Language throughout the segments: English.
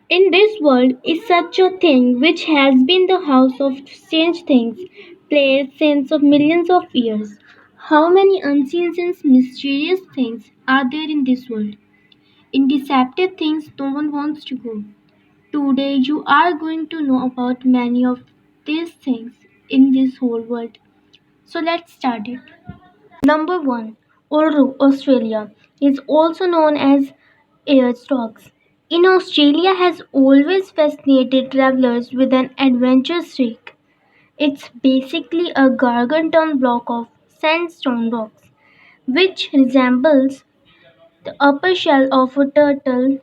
In this world is such a thing which has been the house of strange things, played since of millions of years. How many unseen and mysterious things are there in this world? In deceptive things no one wants to go. Today you are going to know about many of these things in this whole world. So let's start it. Number 1. Uluru, Australia is also known as Ayers Rocks. In Australia has always fascinated travelers with an adventure streak. It's basically a gargantuan block of sandstone rocks, which resembles the upper shell of a turtle.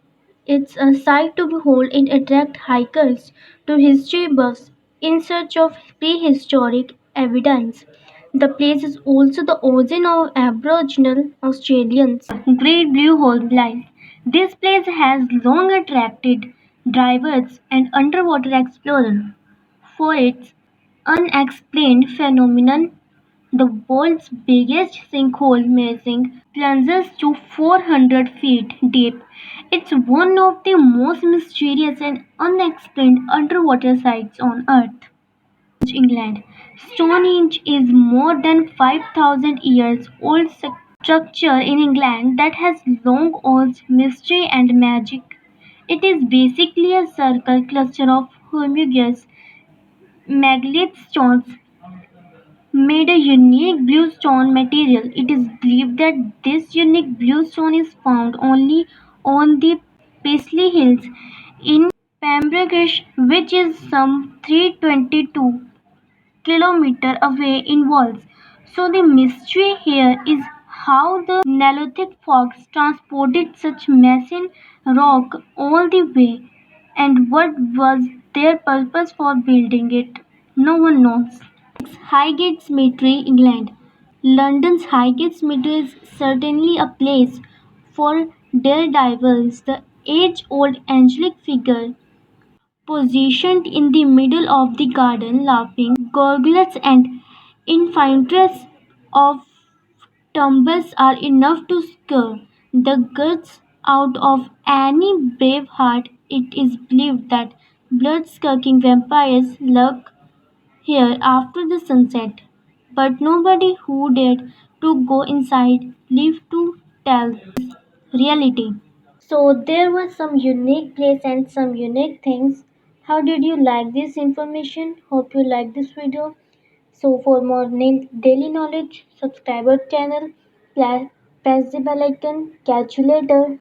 It's a sight to behold. It attracts hikers to history buffs in search of prehistoric evidence. The place is also the origin of Aboriginal Australians' Great Blue Hole lies. This place has long attracted divers and underwater explorers for its unexplained phenomenon. The world's biggest sinkhole measuring plunges to 400 feet deep. It's one of the most mysterious and unexplained underwater sites on Earth. England. Stonehenge is more than 5,000 years old structure in England that has long oozed mystery and magic. It is basically a circle cluster of humongous megalith stones made a unique bluestone material. It is believed that this unique bluestone is found only on the Paisley Hills in Pembrokeshire, which is some 322 kilometers away in Wales. So the mystery here is how the Neolithic folks transported such massive rock all the way, and what was their purpose for building it. No one knows. Highgate Cemetery, England. London's Highgate Cemetery is certainly a place for daredevils. The age-old angelic figure positioned in the middle of the garden, laughing, gorgeous and infantries of tumbles are enough to scare the guts out of any brave heart. It is believed that blood-sucking vampires lurk here after the sunset, but nobody who dared to go inside lived to tell reality. So there was some unique place and some unique things. How did you like this information? Hope you like this video. So for more daily knowledge, subscribe our channel, press the bell icon. Catch you later.